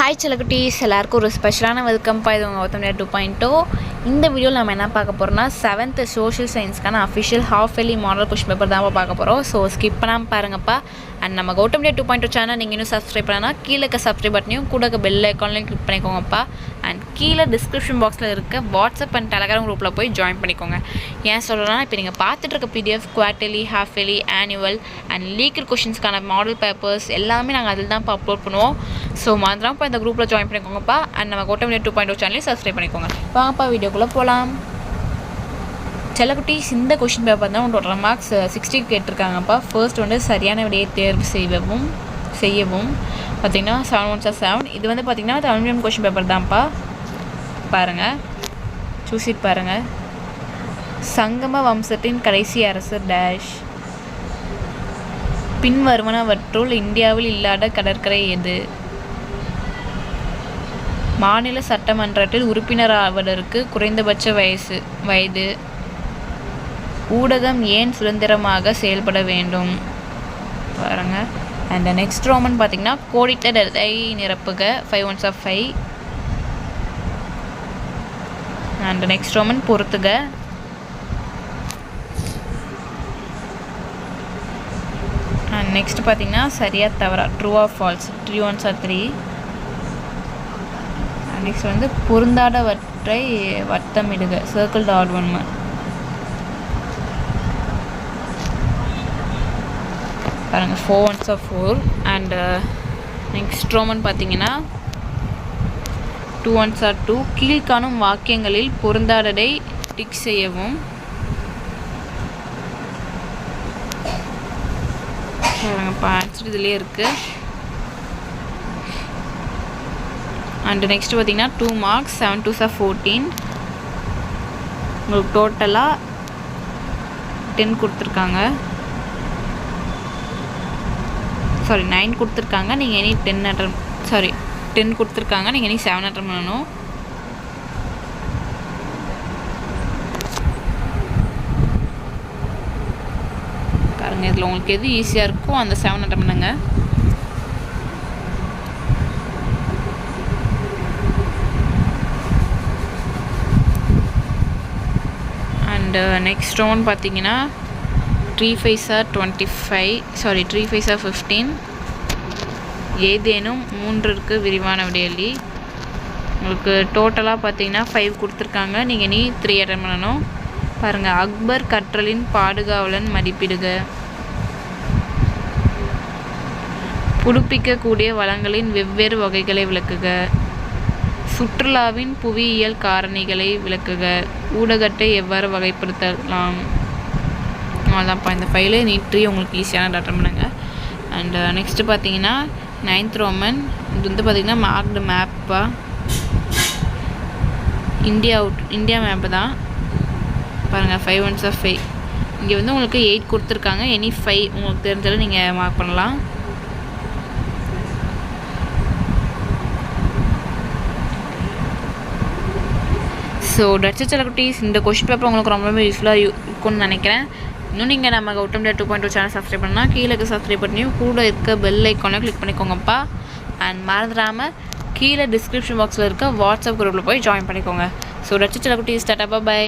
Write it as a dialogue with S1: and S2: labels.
S1: Hi செல்லக்குட்டீஸ், எல்லாருக்கும் ஒரு ஸ்பெஷலான வெல்கம்ப்பா. இது உங்கள் கௌதம் 2.0. இந்த வீடியோவில் நம்ம என்ன பார்க்க போகிறோம்னா 7th சோஷியல் சயின்ஸ்க்கான official half yearly model question paper தான் பார்க்க போகிறோம். ஸோ ஸ்கிப் பண்ணாமல் பாருங்கப்பா. அண்ட் நம்ம கௌதம் 2.0 சேனல் நீங்கள் இன்னும் சப்ஸ்கிரைப் பண்ணனா கீழே இருக்க சப்ஸ்கிரைப் பட்டனையும் கூட பெல் ஐக்கான்லையும் கிளிக் பண்ணிக்கோங்கப்பா. அண்ட் கீழே டிஸ்கிரிப்ஷன் பாக்ஸில் இருக்க வாட்ஸ்அப் அண்ட் டெலகிராம் குரூப்பில் போய் ஜாயின் பண்ணிக்கோங்க. ஏன் சொல்கிறேன்னா, இப்போ நீங்கள் பார்த்துட்டு இருக்க PDF quarterly, half yearly, annual and லீக்கல் கொஷின்ஸ்க்கான மாடல் பேப்பர்ஸ் எல்லாமே நாங்கள் அதில் தான் அப்லோட் பண்ணுவோம். ஸோ மறந்துடாம இப்போ இந்த குரூப்பில் ஜாயின் பண்ணிக்கோங்கப்பா. அண்ட் நம்ம கௌதம் 2.0 சேனலையும் சப்ஸ்கிரைப் பண்ணிக்கோங்க. வாங்கப்பா வீடியோக்குள்ளே போகலாம். செல்லக்குட்டீஸ், இந்த கொஷின் பேப்பர் தான் டோட்டல் மார்க்ஸ் 60 கேட்டிருக்காங்கப்பா. ஃபர்ஸ்ட் வந்து சரியான விடையை தேர்வு செய்யவும் பார்த்திங்கன்னா 7 1 7. இது வந்து பார்த்திங்கன்னா தமிழ் கொஷின் பேப்பர் தான்ப்பா. பாருங்கள், சூசிட் பாருங்கள். சங்கம வம்சத்தின் கடைசி அரசர் டேஷ். பின்வருவனவற்றுள் இந்தியாவில் இல்லாத கடற்கரை எது? மாநில சட்டமன்றத்தில் உறுப்பினர் ஆவதற்கு குறைந்தபட்ச வயது. ஊடகம் ஏன் சுதந்திரமாக செயல்பட வேண்டும்? பாருங்கள். அண்ட் நெக்ஸ்ட் ரோமன் பார்த்திங்கன்னா கோடிட்ட இடத்தை நிரப்புக 5 1 5. அண்ட் நெக்ஸ்ட் ரோமன் பொறுத்துக. அண்ட் நெக்ஸ்ட் பார்த்திங்கன்னா சரியா தவறா, ட்ரூ ஆர் ஃபால்ஸ், 3 1 3. நெக்ஸ்ட் வந்து பொருந்தாதவற்றை வட்டமிடுக, சர்க்கிள் த ஆட் ஒன். பாருங்கள், 4 1 4. அண்ட் நெக்ஸ்ட் ரோமன் பார்த்தீங்கன்னா 2 1 2. கீழ்காணும் வாக்கியங்களில் பொருந்தாததை டிக் செய்யவும். பாருங்கப்பா, ஆன்சர் இதுலேயே இருக்குது. அண்ட் நெக்ஸ்ட் பார்த்தீங்கன்னா 2 marks, 7 2 14. உங்களுக்கு டோட்டலாக 10 கொடுத்துருக்காங்க. சாரி 9 கொடுத்துருக்காங்க. நீங்கள் இனி 10 கொடுத்துருக்காங்க. நீங்கள் இனி 7 அட்டன் பண்ணணும். பாருங்கள், இதில் உங்களுக்கு எது ஈஸியாக இருக்கோ அந்த 7 அட்டன் பண்ணுங்க. அண்டு நெக்ஸ்ட் ஒன் பார்த்தீங்கன்னா 3 5 25. சாரி 3 5 15. ஏதேனும் 3 விரிவான விடையளி. உங்களுக்கு டோட்டலாக பார்த்தீங்கன்னா 5 கொடுத்துருக்காங்க. நீங்கள் நீ 3 அட்டன் பண்ணணும். பாருங்கள், அக்பர் கற்றலின் பாதுகாவலன் மதிப்பிடுக. புதுப்பிக்கக்கூடிய வளங்களின் வெவ்வேறு வகைகளை விளக்குக. சுற்றுலாவின் புவியியல் காரணிகளை விளக்குக. ஊடகத்தை எவ்வாறு வகைப்படுத்தலாம்? அவ்வளோதான்ப்பா. இந்த ஃபைலு நீட்ரி உங்களுக்கு ஈஸியான அட்டன் பண்ணுங்க. அண்ட் நெக்ஸ்ட்டு பார்த்தீங்கன்னா 9th ரோமன். இது வந்து பார்த்திங்கன்னா மார்க்டு மேப்பா, இந்தியா மேப்பு தான். பாருங்கள், 5 1 5. இங்கே வந்து உங்களுக்கு 8 கொடுத்துருக்காங்க. எனி 5 உங்களுக்கு தெரிஞ்சாலும் நீங்கள் மார்க் பண்ணலாம். ஸோ டட்ஸ் செல்லக்குட்டீஸ். இந்த கொஸ்டின் பேப்பர் உங்களுக்கு ரொம்பவே யூஸ்ஃபுல்லாக இருக்கும்னு நினைக்கிறேன். இன்னும் நீங்கள் நம்ம கௌதம் 2.0 சேனல் சப்ஸ்கிரைப் பண்ணால் கீழே இருக்க சப்ஸ்கிரைப் பண்ணியும் கூட இருக்க பெல் ஐக்கானையும் கிளிக் பண்ணிக்கோங்கப்பா. அண்ட் மறந்துடாமல் கீழே டிஸ்கிரிப்ஷன் பாக்ஸில் இருக்க வாட்ஸ்அப் குரூப்பில் போய் ஜாயின் பண்ணிக்கோங்க. ஸோ டட்ஸ் செல்லக்குட்டீஸ், டாடா, பை.